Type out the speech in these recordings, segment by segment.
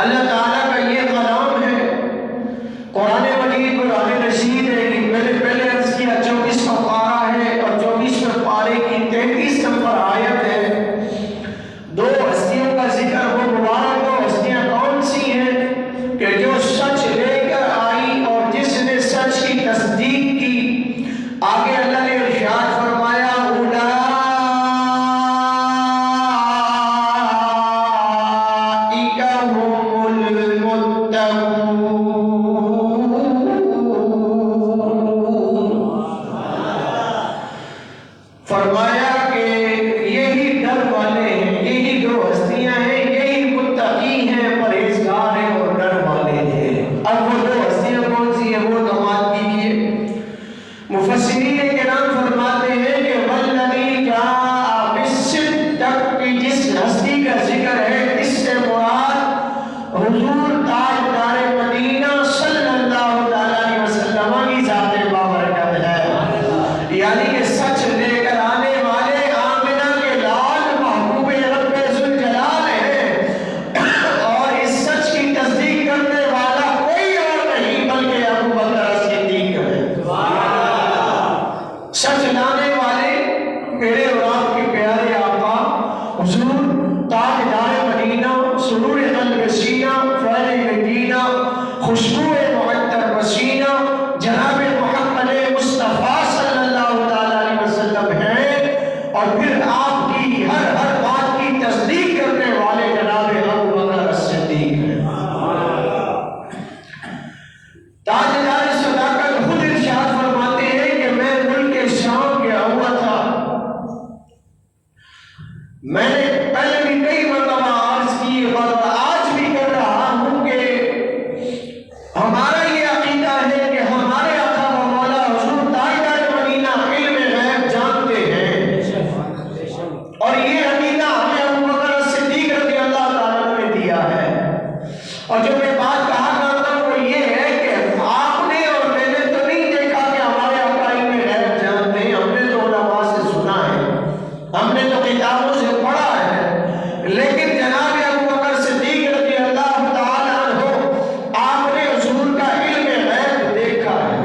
اللہ تعالیٰ کا یہ کلام ہے، قرآن مجید قرآن رشید ہے کہ میں نے پہلے عرض کیا 24واں پارہ ہے اور 24ویں پارے کی 33 نمبر آیت ہے۔ دو ہستیوں کا ذکر، وہ مبارک دو ہستیاں کون سی ہیں کہ جو سچ لے کر آئی اور جس نے سچ کی تصدیق کی۔ آگے اللہ نے ارشاد فرمایا فرمایا کہ یہی ڈر والے ہیں، یہی دو ہستیاں ہیں، یہی متقی ہیں، پرہیزگار ہیں اور ڈر والے ہیں۔ اب وہ دو ہستیاں کون سی ہیں وہ سماعت کیجیے۔ مفسرین کرام فرماتے ہیں کہ والذی جاء بالصدق کی جس ہستی کا ذکر ہے اس سے مراد حضور تاجدار مدینہ صلی اللہ علیہ وسلم کی ذات بابرکت ہے، یعنی کہ سچ لے کر آنے والے آمنہ کے لال محبوب رب ذوالجلال ہیں، اور اس سچ کی تصدیق کرنے والا کوئی اور نہیں بلکہ ابو بکر صدیق ہے۔ سچ لانے والے میرے اور آپ کے پیارے آقا حضور تاجدار مدینہ، سرور قلب سینہ، فیض مدینہ، خوشبو معطر پسینہ جناب محمد مصطفیٰ صلی اللہ علیہ وسلم ہیں، اور پھر آپ کی ہر بات کی تصدیق کرنے والے جناب ابو بکر صدیق ہیں۔ تاجدار صداقت خود ارشاد فرماتے ہیں کہ میں ملک شام گیا ہوا تھا، میں نے پہلے بھی کئی مرتبہ عرض کی اور آج بھی کر رہا ہوں کہ ہمارا یہ عقیدہ ہے کہ ہمارے آقا و مولا حضور تاجدار مدینہ علم غیب جانتے ہیں، اور یہ عقیدہ ہمیں ابو بکر صدیق رضی اللہ تعالیٰ نے دیا ہے۔ اور جو میں بات کہا کرتا ہوں وہ یہ ہے کہ آپ نے اور میں نے تو نہیں دیکھا کہ ہمارے آقا علم غیب جانتے ہیں، ہم نے تو علماء سے سنا ہے، ہم نے تو کتابوں سے پڑھا ہے، لیکن جناب ابو بکر صدیق رضی اللہ تعالیٰ عنہ آپ نے حضور کا علم غیب دیکھا ہے،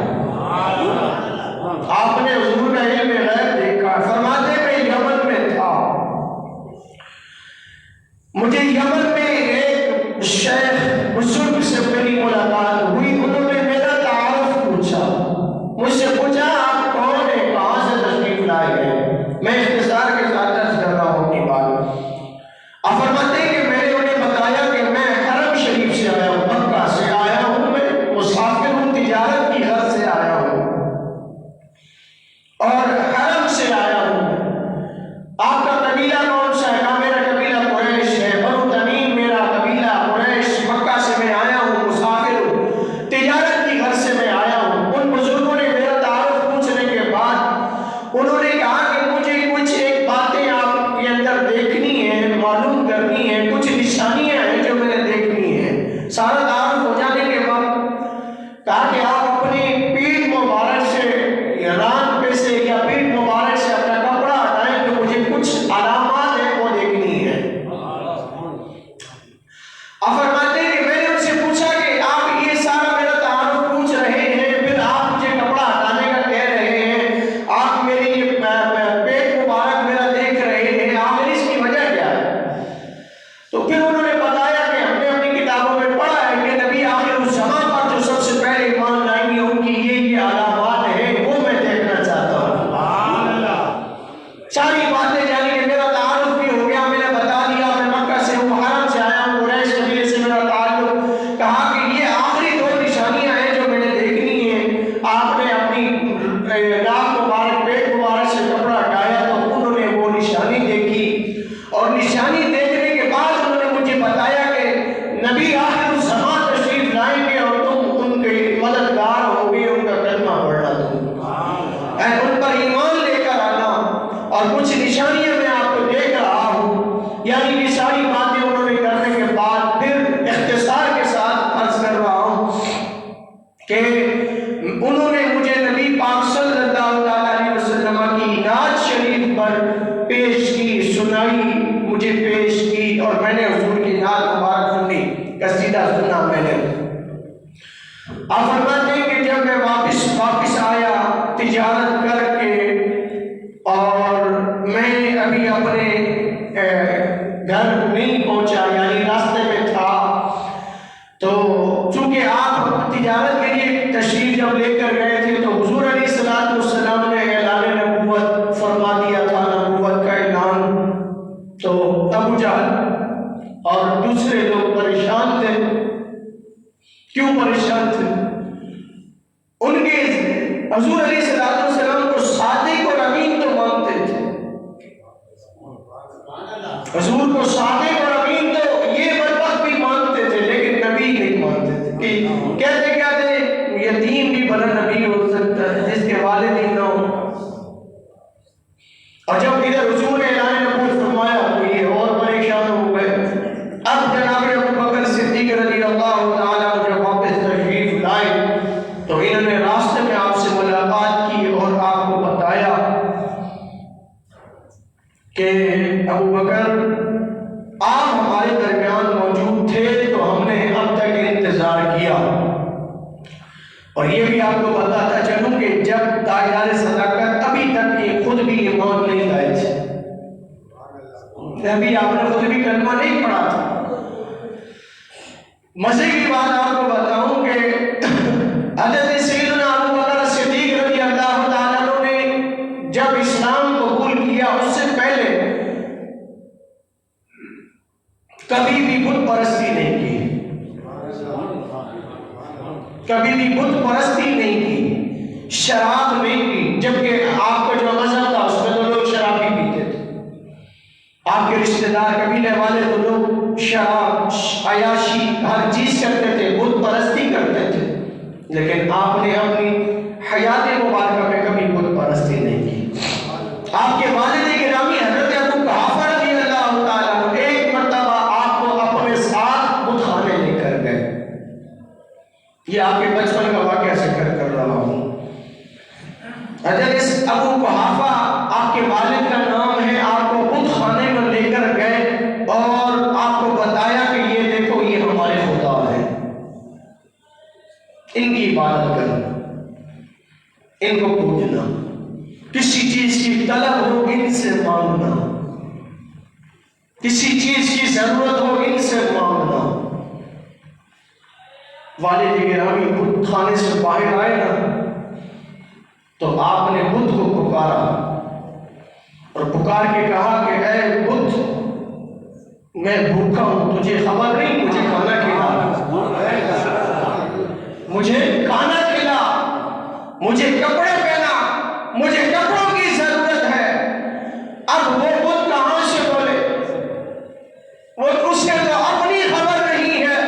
آپ نے حضور کا علم غیب دیکھا ہے۔ فرماتے میں یمن میں تھا، مجھے یمن میں ایک شیخ بزرگ سے میری ملاقات ہوئی، انہوں نے میرا تعارف پوچھا، مجھ سے پوچھا آپ کون ہیں، کہاں سے تشریف لائے ہیں؟ میں اختصار کے ساتھ عرض کر رہا ہوں اپنی بات۔ آپ فرماتے ہیں کہ میں نے انہیں بتایا کہ میں حرم شریف سے آیا ہوں، مکہ سے آیا ہوں، میں مسافر ہوں، تجارت کی غرض سے آیا ہوں اور حرم سے آیا ہوں۔ آپ کا قبیلہ کون سا ہے؟ کہا میرا قبیلہ قریش ہے، بنو تمیم میرا قبیلہ قریش، مکہ سے میں آیا ہوں، مسافر ہوں، تجارت کی غرض سے میں آیا ہوں۔ ان بزرگوں نے میرا تعارف پوچھنے کے بعد انہوں نے کہا کہ مجھے کچھ ایک باتیں آپ کے اندر دیکھنی ہے، معلوم کرنی ہے، کچھ نشانیاں ہیں جو میں نے دیکھنی ہے۔ سارا تعارف ہو جانے کے بعد کہا کہ آپ اپنی پیٹھ مبارک سے یا ران پہ سے یا پیٹھ مبارک سے اپنا کپڑا ہٹائیں تو مجھے کچھ علامات ہیں وہ دیکھنی ہے۔ آپ فرماتے ہیں کہ میں نے ان سے پوچھا کہ آپ یہ سارا میرا تعارف پوچھ رہے ہیں، پھر آپ مجھے کپڑا ہٹانے کا کہہ رہے ہیں، آپ میری یہ پیٹ مبارک میرا دیکھ رہے ہیں، آخر اس کی وجہ کیا ہے؟ تو پھر انہوں نے بتایا کہ ہم نے اپنی کتابوں میں پڑھا ہے کہ نبی آخر الزمان پر جو سب سے پہلے ایمان لائیں گے ان کی یہ علامات ہیں، وہ میں دیکھنا چاہتا ہوں۔ ساری باتیں جانی کہ میرا تعارف بھی ہو گیا، میں نے بتا دیا میں مکہ سے ہوں، حرم سے آیا ہوں، قریش قبیلے سے میرا تعلق۔ کہا کہ یہ آخری دو نشانیاں ہیں جو میں نے دیکھنی ہیں۔ آپ نے اپنی ناک مبارک پیٹ مبارک سے کپڑا ہٹایا تو انہوں نے وہ نشانی دیکھی، اور نشانی دیکھنے کے بعد انہوں نے مجھے بتایا کہ نبی آخر الزمان تشریف لائیں گے اور تم ان کے مددگار ہوگے، ان کا کلمہ پڑھنا، تم ان پر ایمان لے کر آنا، اور کچھ نشانیاں میں آپ کو دیکھ رہا ہوں۔ یعنی یہ ساری باتیں انہوں نے کرنے کے بعد پھر اختصار کے ساتھ عرض کر رہا ہوں کہ انہوں نے مجھے نبی پاک صلی اللہ علیہ وسلم کی نعت شریف پر پیش کی، سنائی، مجھے پیش کی، اور میں نے حضور کی نعت مبارک سنی۔ قصیدہ سنا میں نے. آپ فرماتے ہیں کہ جب میں واپس آیا تجارت کر کے اور میں ابھی اپنے گھر نہیں پہنچا یعنی راستے میں تھا، تو چونکہ آپ تجارت کے لیے تشریف جب لے کر گئے تھے تو حضور علیہ السلام نے اعلان نبوت فرما دیا تھا، نبوت کا اعلان. تو ابو جہل اور دوسرے لوگ پریشان تھے. کیوں پریشان تھے؟ ان کے حضور علیہ السلام کو صادق اور امین تو مانتے تھے، حضور کو صادق اور امین تو یہ بدبخت بھی مانتے تھے، لیکن نبی نہیں مانتے تھے. کہ کہتے کیا تھے، یتیم بھی بڑا نبی ہو سکتا ہے جس کے والدین نہ ہوں. اور جب ادھر حضور نے اعلان نبوت فرمایا تو یہ اور پریشان ہو گئے. اب جناب ابو بکر صدیق رضی اللہ تعالیٰ جب واپس تشریف لائے تو انہوں نے راستے میں آپ سے ملاقات کی اور آپ کو بتایا کہ ابو بکر آپ ہمارے درمیان موجود تھے تو ہم نے اب تک انتظار کیا. اور یہ بھی آپ کو بتاتا چلوں کہ جب تاجدار صداقت ابھی تک یہ خود بھی ایمان نہیں لائے تھے، ابھی آپ نے خود بھی کلمہ نہیں پڑھا تھا. مزے کی بات آپ کو بتاؤں کہ حضرت سیدنا ابو بکر صدیق رضی اللہ تعالیٰ عنہ نے جب اسلام قبول کیا اس سے پہلے کبھی بھی بت پرستی نہیں کی، کبھی بھی بت پرستی نہیں کی، شراب نہیں کی. جبکہ آپ کا جو مذہب تھا اس میں تو لوگ شراب بھی پیتے تھے، آپ کے رشتہ دار قبیلے والے تو لوگ شراب عیاشی ہر چیز کرتے تھے، بت پرستی کرتے تھے. لیکن آپ نے اپنی حیات مبارکہ میں کبھی بت پرستی نہیں کی. آپ کے والد گرامی حضرت ابو قحافہ رضی اللہ تعالیٰ عنہ ایک مرتبہ آپ کو اپنے ساتھ بت خانے لے کر گئے. یہ آپ کے بچپن کا واقعہ ذکر کر رہا ہوں. حضرت ابو قحافہ آپ کے والد کا نام ہے، آپ کو بت خانے میں لے کر گئے اور آپ کو بتایا کہ یہ دیکھو یہ ہمارے خدا ہے، ان کی عبادت کرنا، ان کو پوجنا، کسی چیز کی طلب ہو ان سے مانگنا، کسی چیز کی ضرورت ہو ان سے مانگنا. والد گرامی بت خانے سے باہر آئے نا تو آپ نے بت کو پکارا اور پکار کے کہا کہ اے بت، میں بھوکا ہوں، تجھے خبر نہیں، مجھے کھانا کھلا، مجھے کھانا کھلا، مجھے کپڑے پہنا، مجھے کپڑوں کی ضرورت ہے. اب وہ بت کہاں سے بولے، وہ اس سے تو اپنی خبر نہیں ہے.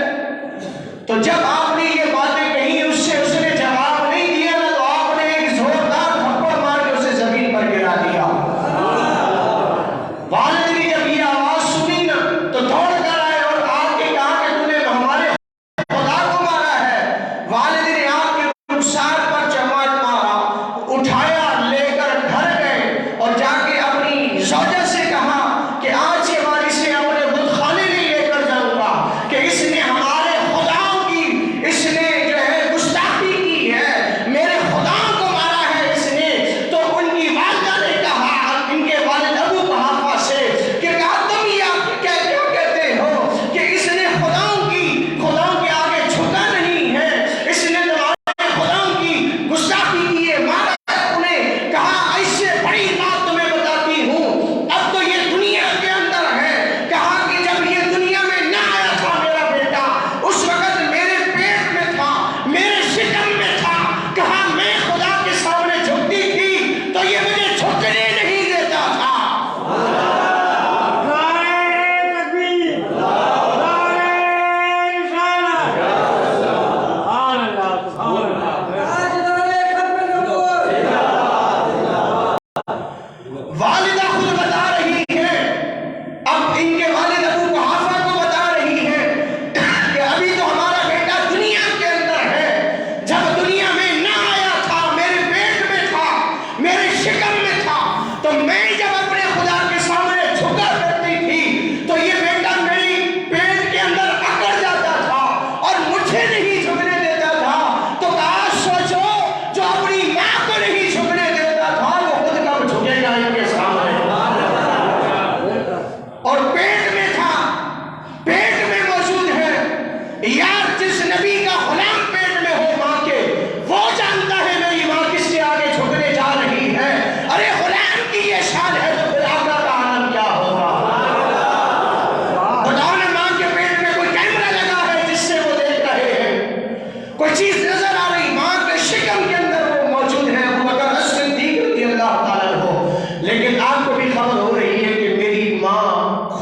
تو جب آپ نے یہ باتیں کہی اس نے جواب نہیں دیا نا تو آپ نے ایک زوردار تھپڑ مار کے اسے زمین پر گرا دیا. والد نے جب یہ آواز سنی نا تو دوڑ کر آئے اور آپ کے کہا کہ تم نے ہمارے خدا کو مارا ہے. والد نے آپ کے رخسار پر چماٹ مارا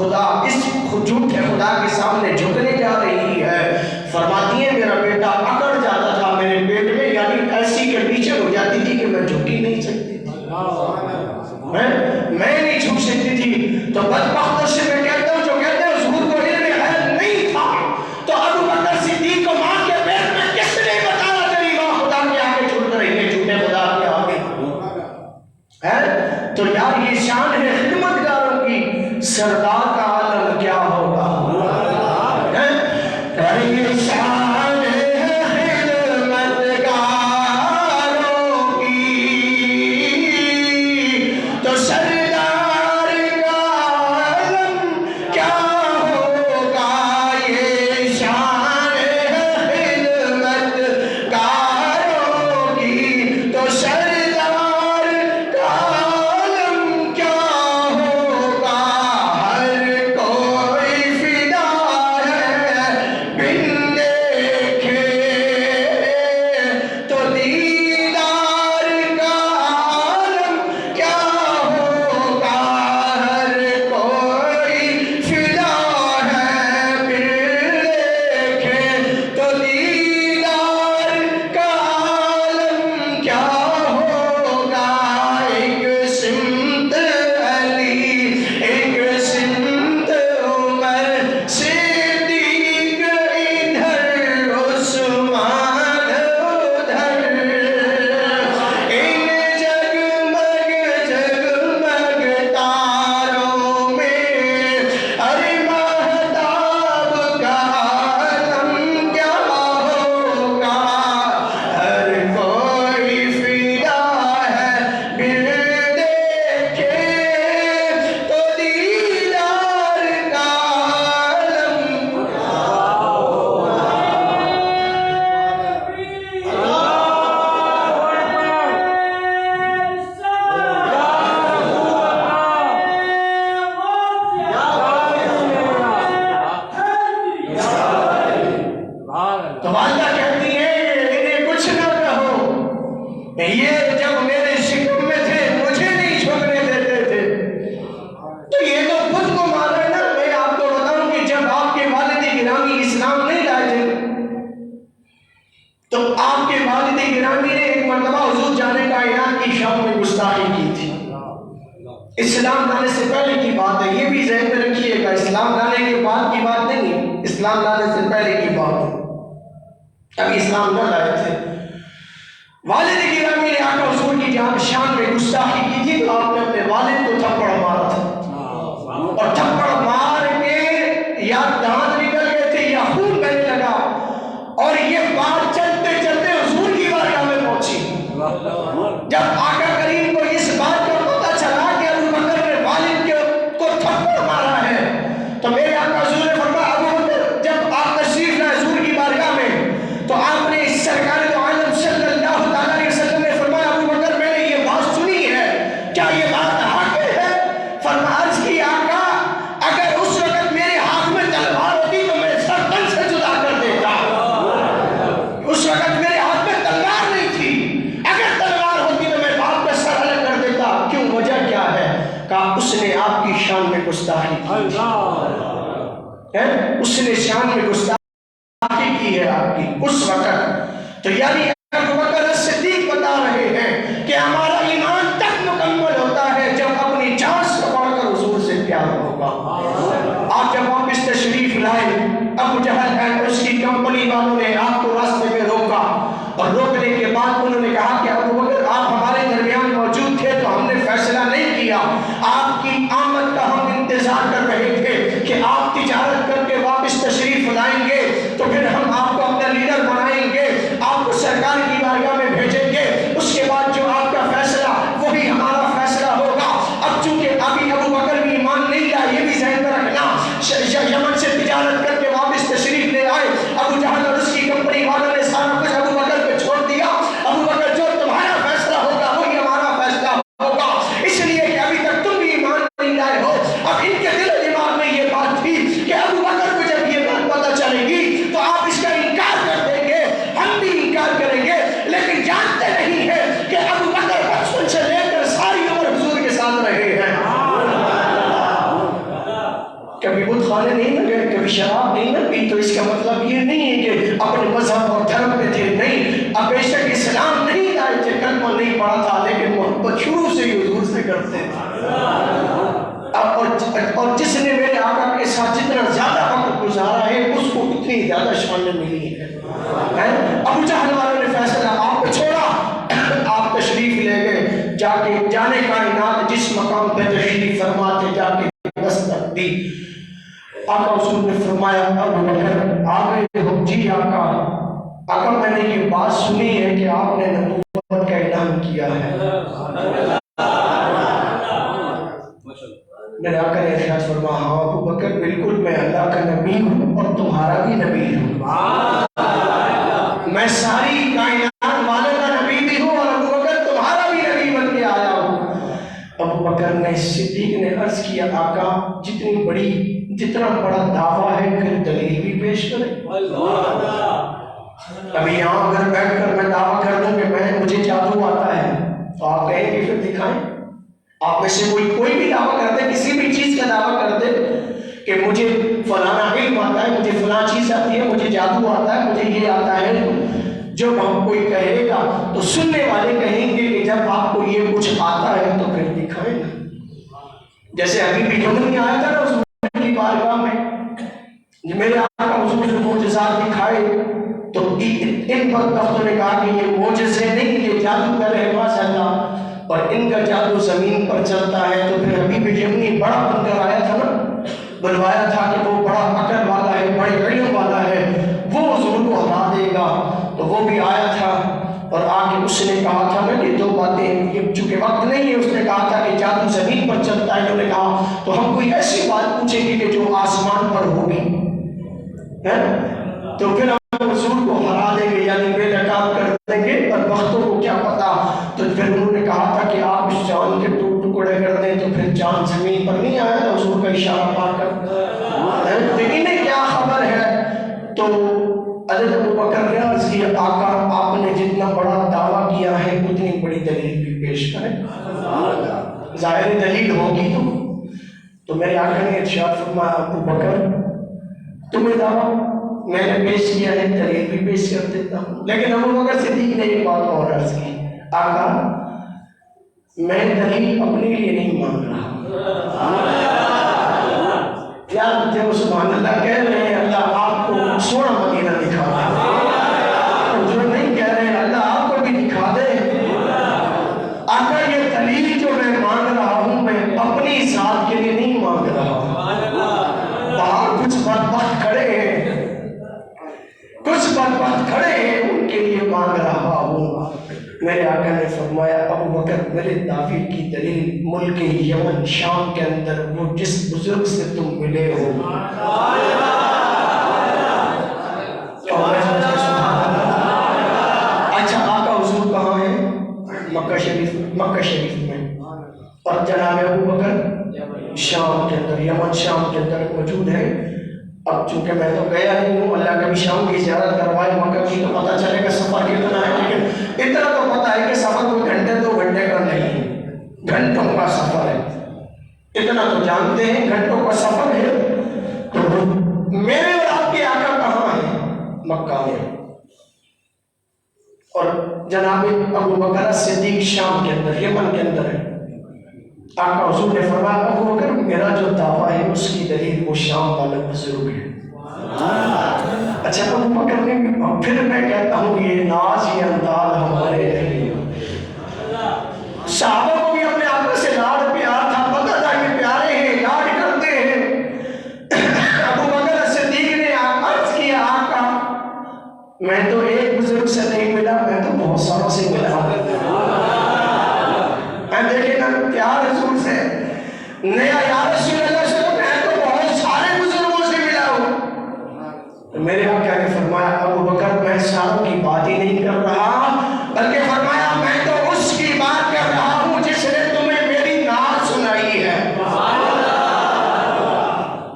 خدا اس جھوٹے خدا کے سامنے جھکنے جا رہی ہے. فرماتی ہے میرا بیٹا اکڑ جاتا تھا میرے پیٹ میں، یعنی ایسی کنڈیشن ہو جاتی تھی کہ میں جھک ہی نہیں سکتی تھی، میں نہیں جھک سکتی تھی. تو بدبختوں سے میں کہتا ہوں جو کہتے ہیں حضور کو علم غیب نہیں تھا، تو ابو بکر صدیق کو ماں کے پیٹ میں کس نے بتایا تیری ماں خدا کے آگے جھک رہی ہے، جھوٹے خدا کے آگے ہے؟ تو یار یہ شان ہے خدمت گاروں کی، سردار کا عالم کیا ہوگا؟ یہ شان ہے خدمت گاروں کی، تو سردار کا عالم کیا ہوگا؟ یہ شان ہے خدمت گاروں کی، تو سردار کا عالم کیا ہوگا؟ ہر کوئی فدا ہے بن دیکھے، تو دیدار کا عالم کیا ہوگا؟ ہر کوئی فدا ہے بن دیکھے، تو دیدار کا عالم کیا ہوگا؟ ایک سمت علی، ایک سمت عمر صدیق، ادھر عثمان ادھر، ان جگمگ جگمگ تاروں میں ارے مہتاب کا عالم کیا ہوگا؟ ہر کوئی فدا ہے بن دیکھے، تو دیدار کا عالم تو والدہ کہتی ہے انہیں کچھ نہ کہو، یہ جب میرے شکم میں تھے مجھے نہیں چھوڑنے دیتے تھے، تو یہ تو خود کو مانا نا. میں آپ کو بتاؤں کہ جب آپ کے والد گرامی اسلام نہیں لائے تھے، تو آپ کے والد گرامی نے ایک مرتبہ حضور جانے کا اعلان کی شام میں گستاخی کی تھی. اسلام لانے سے پہلے کی بات ہے، یہ بھی ذہن میں رکھیے گا، اسلام لانے کے بعد کی بات نہیں ہے، اسلام لانے سے پہلے کی بات ہے، ابھی اسلام نہ لائے تھے. والد گرامی نے آقا حضور کی شان میں گستاخی کی تھی، تو آپ نے اپنے والد کو تھپڑ مارا تھا، اور تھپڑ مار کے یا دانت نکل گئے تھے یا خون بہنے لگا، اور یہ بات چلتے چلتے حضور کی بارگاہ میں پہنچی. جب آقا کریم کو اس بات کا پتہ چلا کہ ابو بکر نے والد کو تھپڑ مارا ہے، تو میرے آقا حضور نے فرمایا ابو بکر جب آپ تشریف لائے حضور کی بارگاہ میں، تو آپ نے اس سرکار دو عالم صلی اللہ تعالیٰ علیہ وسلم نے فرمایا ابو بکر میں نے یہ بات سنی ہے، کیا یہ بات حق ہے؟ فرمایا عرض کی آقا اگر اس وقت میرے ہاتھ میں تلوار ہوتی تو میں سرطن سے جدا کر دیتا. اس وقت میرے ہاتھ میں تلوار نہیں تھی، اگر تلوار ہوتی تو میں باپ کا سر الگ کر دیتا. کیوں؟ وجہ کیا ہے؟ کہا اس نے آپ کی شان میں گستاخی کی ہے، اس نے شان میں گستاخی کی ہے آپ کی اس وقت. تو یعنی ابو بکر صدیق بتا رہے ہیں کہ ہمارا ایمان تک مکمل ہوتا ہے جب اپنی جان سے پڑھ کر حضور سے پیار ہوگا. آپ جب واپس تشریف لائے، ابو جہل اینڈ اس کی کمپنی والوں نے آپ کو راستے میں روکا، اور روکنے کے بعد انہوں نے کہا کہ ابو بکر آپ ہمارے درمیان موجود تھے تو ہم نے فیصلہ نہیں کیا، آپ کی آمد کا ہم انتظار کر رہے تھے کہ آپ تجارت کر کے واپس تشریف لائیں گے تو پھر ہم آپ کو اپنا لیڈر بنائیں گے، آپ کو سرکار کی بارگاہ میں بھیجیں گے، اس کے بعد جو آپ کا فیصلہ وہی ہمارا فیصلہ ہوگا. اب چونکہ ابھی ابو بکر بھی ایمان نہیں لایا، یہ بھی ذہن میں مسلمان نہیں نہ گئے, کبھی شراب نہیں نہ پی, تو اس کا مطلب یہ نہیں ہے کہ اپنے مذہب اور دھرم پہ تھے. نہیں, اب بے شک اسلام نہیں لائے تھے, کلمہ نہیں پڑھا تھا, لیکن محبت شروع سے ہی حضور سے کرتے تھے. اور جس نے میرے آقا کے ساتھ جتنا زیادہ وقت گزارا ہے اس کو اتنی زیادہ شان ملی ہے. ابو جہل والوں نے فیصلہ آپ کو چھوڑا, آپ تشریف لے گئے, جا کے جانے کائنات جس مقام پہ تشریف فرماتے جا کے دستک دی. آقا حضور نے فرمایا ابو بکر آ گئے ہو؟ جی آقا. آقا میں نے یہ بات سنی ہے کہ آپ نے نبوت کا اعلان کیا ہے. میرے آقا نے ارشاد فرمایا ہاں ابو بکر بالکل میں اللہ کا نبی ہوں اور تمہارا بھی نبی ہوں. میں ساری کائنات والوں کا نبی بھی ہوں اور ابو بکر تمہارا بھی نبی بن کے آیا ہوں. ابو بکر نے صدیق نے عرض کیا آقا جتنا بڑا دعویٰ ہے پھر دلیل بھی پیش کرے. ابھی یہاں اگر بیٹھ کر میں دعویٰ کر دوں کہ مجھے جادو آتا ہے تو آپ کہیں گے پھر دکھائیں. آپ میں سے کوئی بھی دعویٰ کرتے, کسی بھی چیز کا دعویٰ کرتے کہ مجھے فلانا علم آتا ہے, مجھے فلاں چیز آتی ہے, مجھے جادو آتا ہے, مجھے یہ آتا ہے, جب ہم کوئی کہے گا تو سننے والے کہیں گے کہ جب آپ کو یہ کچھ آتا ہے تو پھر دکھائیں گا. جیسے ابھی بھی یمن آیا تھا نا اس کی بارگاہ میں, میرے آقا حضور نے معجزات دکھائے تو ان بدبختوں نے کہا کہ یہ معجزے نہیں, یہ جادوگر ہے ماشاء اللہ, اور ان کا جادو زمین پر چلتا ہے. تو پھر ابھی بھی یمنی بڑا بن کر آیا تھا نا, بلوایا تھا کہ وہ بڑا عقل والا ہے, بڑے علم والا ہے, وہ حضور کو ہرا دے گا. تو وہ بھی آیا تھا اور آگے اس نے کہا تھا نا کہ دو باتیں, یہ چونکہ وقت نہیں ہے, اس نے کہا تھا کہ جادو زمین پر چلتا ہے. انہوں نے کہا تو ہم کوئی ایسی بات پوچھیں گے کہ جو آسمان پر ہوگی, تو پھر ہم حضور کو ہرا دیں گے, یعنی بے نقاب کر دیں گے, اور وقتوں کو کیا پتا. تو پھر انہوں نے کہا تھا کہ آپ اس چاند کے ٹکڑے کر دیں, تو پھر چاند زمین پر نہیں آیا تھا حضور کا اشارہ پا کر, تو انہیں کیا خبر ہے. تو حضرت ابو بکر نے عرض کیا آقا آپ نے جتنا بڑا دعویٰ کیا ہے اتنی بڑی دلیل بھی پیش کریں. ظاہر دلیل ہوگی تو میرے آقا نے ارشاد فرمایا ابو بکر تمہیں دعویٰ میں نے پیش کیا ہے, دلیل بھی پیش کر دیتا ہوں. لیکن ابو بکر صدیق نے ایک بات اور عرض کی, آقا میں دلیل اپنے لیے نہیں مانگ رہا. یار جب سبحان اللہ کہہ رہے ہیں اللہ آپ کو سونا مدینہ دکھا دے, جو نہیں کہہ رہے ہیں اللہ آپ کو بھی دکھا دے. آقا یہ دلیل جو میں مانگ رہا ہوں میں اپنی ذات کے لیے نہیں مانگ رہا ہوں. باہر کچھ بدبخت کھڑے ہیں, کچھ بدبخت کھڑے ہیں, ان کے لیے مانگ رہا ہوں. میرے آقا نے فرمایا ابو بکر میرے دعوے کی دلیل ملک یمن شام کے اندر وہ جس بزرگ سے تم ملے ہو, اچھا آقا حضور کہاں ہیں؟ مکہ شریف میں, اور جناب ابو بکر شام کے اندر, یمن شام کے اندر موجود ہے. اب چونکہ میں تو گیا نہیں ہوں, اللہ کبھی شام کی زیارت کروائے مکہ کی تو پتہ چلے گا سفر کتنا ہے, لیکن اتنا تو پتہ ہے کہ سفر کوئی گھنٹے 2 گھنٹے کا نہیں, گھنٹوں کا سفر ہے. اتنا تو جانتے ہیں گھنٹوں کا سفر ہے. تو میرے اور آپ کے آقا کہاں ہیں؟ مکہ میں. اور جناب ابو بکر صدیق شام کے اندر, یمن کے اندر ہے. آقا حضور نے فرمایا ابو بکر میرا جو دعویٰ ہے اس کی دلیل وہ شام والا بزرگ ہے. اچھا ابو بکر نے پھر میں کہتا ہوں یہ ناز یہ انداز ہمارے نہیں. صحابہ کو بھی اپنے آقا سے لاڈ پیار تھا, پتہ تھا کہ پیارے ہیں, لاڈ کرتے ہیں. ابو بکر صدیق نے عرض کیا آقا میں تو ایک بزرگ سے نہیں ملا, میں تو بہت ساروں سے ملا. دیکھیں نا پیار رسول سے, نیا یا رسول اللہ سے میں تو بہت سارے بزرگوں سے ملا ہوں. میرے آقا نے فرمایا ابو بکر میں ساروں کی بات ہی نہیں کر رہا, بلکہ فرمایا میں تو اس کی بات کر رہا ہوں جس نے تمہیں میری نعت سنائی ہے.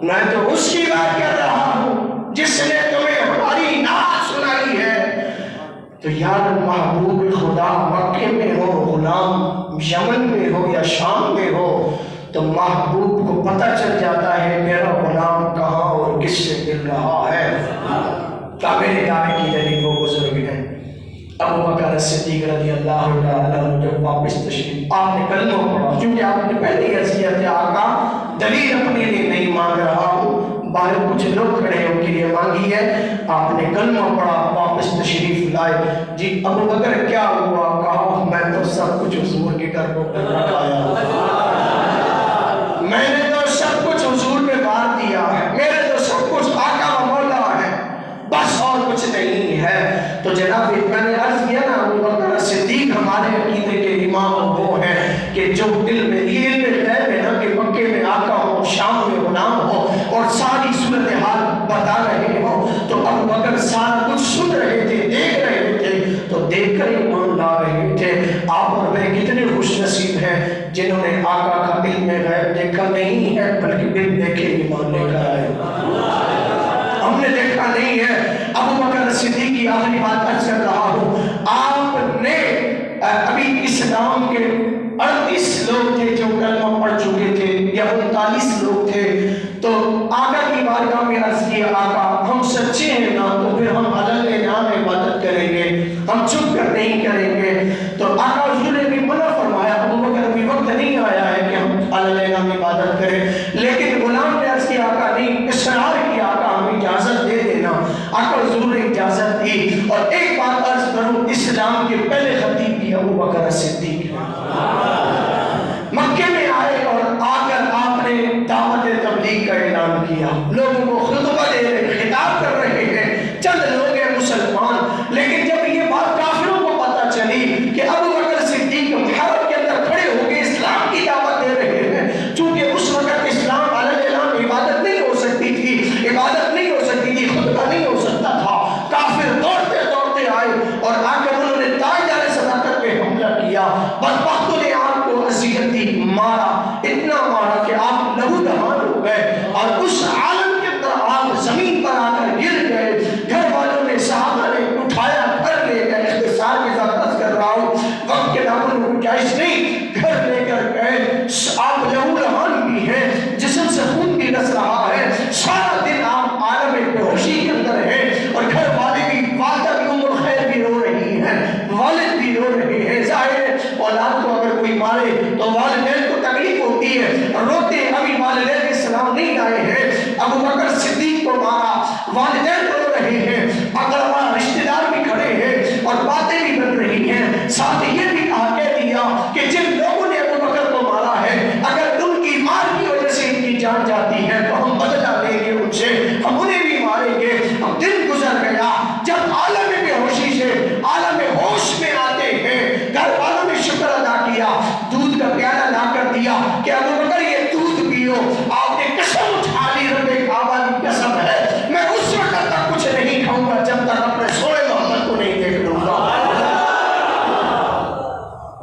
میں تو اس کی بات کر رہا ہوں جس نے تمہیں ہماری نعت سنائی ہے. تو یار محبوب خدا مکے میں ہو, غلام یمن میں ہو یا شام میں ہو, تو محبوب کو پتہ چل جاتا ہے میرا غلام کہاں اور کس سے مل رہا ہے۔ میرے دائیں کی جانب وہ بزرگ ہیں ابو بکر صدیق رضی اللہ تعالیٰ عنہ، جب واپس تشریف آپ نے کلمہ پڑھا، چونکہ آپ نے پہلی حیثیت ہے آقا دلیل اپنے لیے نہیں مانگ رہا ہوں، باہر کچھ لوگ کھڑے ہیں ان کے لیے مانگی ہے، آپ نے کلمہ پڑھا واپس تشریف لائے۔ جی ابو بکر کیا ہوا؟ کہا میں تو سب کچھ حضور کے گھر کو رکھایا، میں نے تو سب کچھ حضور پہ بار دیا ہے، میرے تو سب کچھ آقا و مولا ہے، بس اور کچھ نہیں ہے۔ تو جناب میں نے عرض کیا نا ابو بکر صدیق ہمارے عقیدے کے امام وہ ہیں کہ جو دل میں علم غیب ہے نا کہ مکے میں آقا ہو، شام میں غلام ہو اور ساری صورتحال بتا رہے ہو، تو ابو بکر سارا کچھ سن رہے تھے، دیکھ رہے تھے، تو دیکھ کر ایمان لا رہے تھے۔ آپ اور میں کتنے خوش نصیب ہیں جنہوں نے آقا کا علم غیب دیکھا نہیں ہے بلکہ بن دیکھے ایمان لے کر آئے۔ ہم نے دیکھا نہیں ہے۔ ابو بکر صدیق کی آخری بات عرض کر رہا ہوں، آپ نے ابھی اسلام کے 38 لوگ تھے جو کلمہ پڑھ چکے تھے یا 39 لوگ تھے، تو آقا کی بارگاہ میں عرض کیا آقا ہم سچے ہیں نا تو پھر ہم علل نام عبادت کریں گے، ہم چھپ کر نہیں کریں گے۔ تو آقا حضور نے بھی منع فرمایا، ابو بکر ابھی وقت نہیں آیا ہے کہ ہم علل نام عبادت کریں، لیکن غلام نے عرض کیا آقا نہیں، اصرار کیا آقا ہمیں اجازت دے دینا۔ آقا حضور نے اجازت دی۔ اور ایک بات عرض کروں، اسلام کے پہلے خطیب بھی ابو بکر صدیق ہیں۔ مکے میں آئے اور آ کر آپ نے دعوت تبلیغ کا اعلان کیا، لوگوں کو خطبہ دے رہے، خطاب کر رہے ہیں، چند لوگ ہیں مسلمان، لیکن جب یہ بات کافروں کو پتہ چلی کہ ابو بکر صدیق حرم کے اندر کھڑے ہو کے اسلام کی دعوت دے رہے ہیں، چونکہ اس وقت اسلام علیہ السلام عبادت نہیں ہو سکتی تھی، عبادت نہیں ہو سکتی تھی، خطبہ نہیں ہو سکتا تھا، کافر دوڑتے دوڑتے آئے اور آ کر انہوں نے تاجدار صداقت پہ حملہ کیا، بدبختوں نے آپ کو اذیت دی، مارا، اتنا مارا کہ آپ لہو لہان ہو گئے اور اس عالم کے اندر آپ زمین پر آ کر گر گئے۔ گھر والوں نے، صحابہ نے اٹھایا، گھر لے گئے، اختصار کے ساتھ عرض کر رہا ہوں، وقت کے ناموں میں گنجائش نہیں، گھر لے کر گئے، آپ لہو لہان بھی ہیں، جسم سے خون بھی رس رہا ہے، سارا دن آپ عالم بے ہوشی کے اندر ہیں، اور گھر والے بھی، والدہ بھی ام الخیر بھی رو رہی ہیں، والد بھی رو رہے ہیں۔ ظاہر ہے اولاد کو اگر کوئی مارے تو والدین کو تکلیف ہوتی ہے، روتے ابھی والدین کے سلام نہیں آئے ہیں، ابو بکر صدیق کو مارا، والدین رو رہے ہیں، اقربا رشتہ دار بھی کھڑے ہیں اور باتیں بھی بن رہی ہیں، ساتھ یہ بھی کہہ دیا کہ جن لوگوں نے ابو بکر کو مارا ہے اگر ان کی مار کی وجہ سے ان کی جان جاتی ہے تو ہم بدلہ لیں گے ان سے، ہم انہیں بھی ماریں گے۔ اب دن گزر گیا، جب عالم بے ہوشی سے عالم ہوش میں آتے ہیں، گھر والوں نے شکر ادا کیا، دودھ کا پیالہ لا کر دیا کہ ابو بکر یہ دودھ پیو۔ آپ نے قسم اٹھا لی، رب کعبہ کی قسم ہے میں اس وقت تک کچھ نہیں کھاؤں گا جب تک اپنے سوئے محمد کو نہیں دیکھ لوں گا۔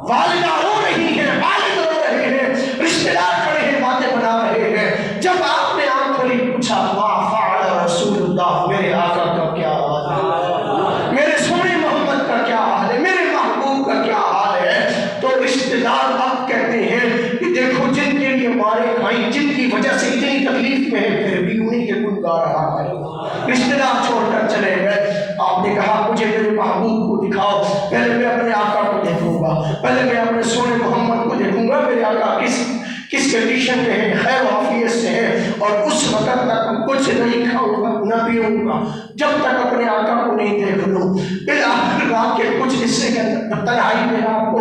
والدہ رو رہی ہیں، والد رو رہے ہیں، رشتہ دار کھڑے ہیں، باتیں بنا رہے ہیں۔ جب آپ نے آنکھ کھولی، پوچھا ما فعل رسول اللہ، میرے آقا کا کیا حال ہے، میرے سونے محمد کا کیا حال ہے، میرے محبوب کا کیا حال ہے؟ تو رشتہ دار اب کہتے ہیں کہ دیکھو جن کے لیے مارے کھائیں، جن کی وجہ سے اتنی تکلیف میں ہے، پھر بھی انہیں کے گن گا رہا ہے۔ رشتہ دار چھوڑ کر چلے گئے۔ آپ نے کہا مجھے میرے محبوب کو دکھاؤ، پہلے میں اپنے آقا کو دیکھوں گا، پہلے میں اپنے سونے محمد کو دیکھوں گا، میرے آقا کس کنڈیشن میں ہے، خیر و عافیت سے ہے، اور اس وقت تک کچھ نہیں کھاؤں گا نہ پیوں گا جب تک اپنے آقا کو نہیں دیکھ لوں۔ بالآخر رات کے کچھ حصے کے اندر تنہائی میں آپ کو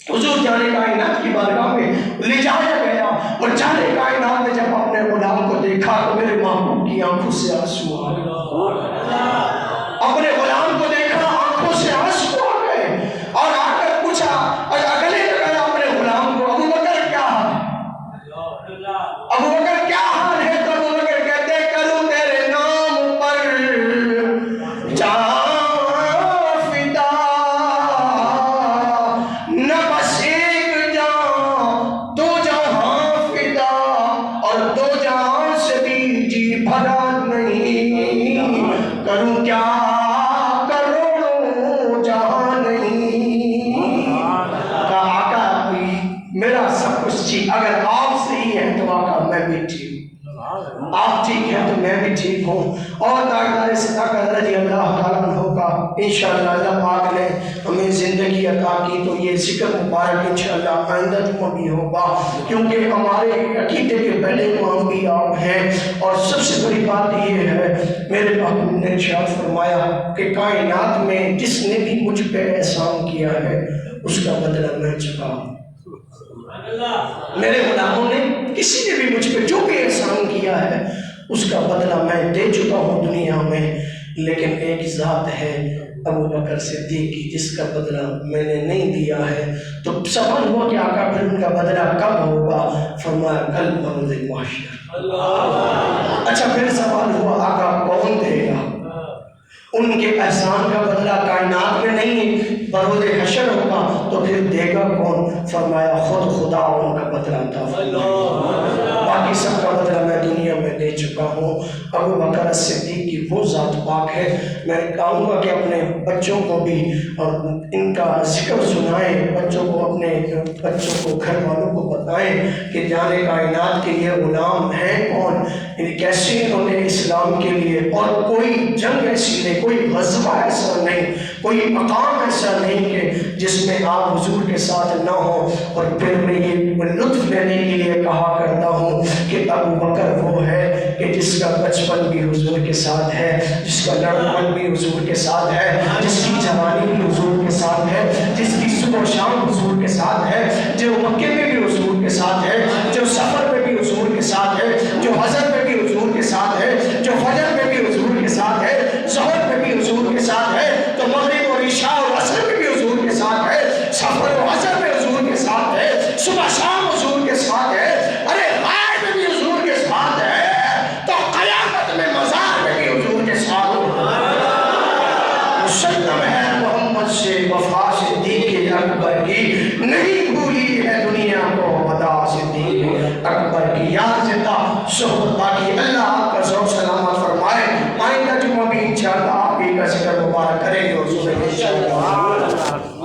حضور جانے کائنات کی بارگاہ میں لے جایا گیا، اور جانے کائنات نے جب اپنے غلام کو دیکھا تو میرے محبوب کی آنکھوں سے آنسو آ گئے، اپنے غلام کو دیکھا آنکھوں سے آنسو آ گئے، اور آ کر پوچھا اور اگلے لگایا اپنے غلام کو، ابو بکر کیا حال ہے، ابو بکر کیا حال ہے؟ تو ابو بکر کہتے ہیں کروں تیرے نام پر جان فدا، نہ بس ایک جان دو جہاں فدا، اور دو جہاں سے بھی جی بھرا نہیں، کروں کیا کروڑوں جہاں نہیں۔ کہا آقا میرا سب کچھ چیز اگر آپ سے ہی ہے تو آقا میں بھی ٹھیک ہوں، آپ ٹھیک ہیں تو میں بھی ٹھیک ہوں۔ اور داغدار صداقت رضی اللہ تعالیٰ عنہ کا انشاءاللہ اللہ پاک نے ہمیں زندگی عطا کی تو یہ ذکر مبارک انشاءاللہ آئندہ جمعہ بھی ہوگا، کیونکہ ہمارے عقیدے کے پہلے امام بھی آپ ہیں۔ اور سب سے بڑی بات یہ ہے، میرے باپ نے ارشاد فرمایا کہ کائنات میں جس نے بھی مجھ پہ احسان کیا ہے اس کا بدلہ میں چکا ہوں۔ میرے غلاموں نے کسی نے بھی مجھ پہ جو بھی احسان کیا ہے اس کا بدلہ میں دے چکا ہوں دنیا میں، لیکن ایک ذات ہے ابو بکر صدیق کی جس کا بدلہ میں نے نہیں دیا ہے۔ تو سوال ہوا کہ آقا پھر ان کا بدلہ کب ہوگا؟ فرمایا کل بروز محشر۔ اچھا پھر سوال ہوا آقا کون دے گا؟ ان کے احسان کا بدلہ کائنات میں نہیں بروز حشر ہوگا، تو پھر دے گا کون؟ فرمایا خود خدا ان کا بدلہ عطا فرمائے، باقی سب کا بدلہ میں دنیا میں دے چکا ہوں۔ ابو بکر صدیق کی وہ ذات پاک ہے، میں کہوں گا کہ اپنے بچوں کو بھی ان کا ذکر سنائیں، بچوں کو اپنے بچوں کو گھر والوں کو بتائیں کہ جان کائنات کے یہ غلام ہیں کون، کیسے انہوں نے اسلام کے لیے، اور کوئی جنگ ایسی نہیں، کوئی غزوہ ایسا نہیں، کوئی مقام ایسا نہیں کہ جس میں آپ حضور کے ساتھ نہ ہو۔ اور پھر میں یہ لطف لینے کے لیے کہا کرتا ہوں کہ ابو بکر وہ ہے کہ جس کا بچپن بھی حضور کے ساتھ ہے، جس کا لڑکپن بھی حضور کے ساتھ ہے، جس کی جوانی بھی حضور کے ساتھ ہے، جس کی صبح و شام حضور کے ساتھ ہے، جو مکے میں بھی حضور کے ساتھ ہے، جو سفر میں بھی حضور کے ساتھ ہے، جو حضر میں بھی حضور کے ساتھ ہے، جو فجر میں بھی حضور کے ساتھ ہے، ظہر میں بھی حضور کے ساتھ ہے، تو مغرب اور عشاء اور عصر میں بھی حضور کے ساتھ ہے، سفر و حضر میں حضور کے ساتھ ہے، صبح شام حضور کے ساتھ ہے، ارے غائب میں بھی حضور کے ساتھ ہے، تو قیامت میں مزار میں بھی حضور کے ساتھ مسلم ہے محمد سے وفا صدیق اکبر کی، نہیں بھولی ہے دنیا کو ودا صدیق اکبر کی۔ یاد زندہ صحبت باقی، اللہ آپ کا ذوق سلامت فرمائے۔ آئندہ جمعہ بھی انشاءاللہ آپ ہی کا ذکر مبارک کریں گے حضور انشاءاللہ۔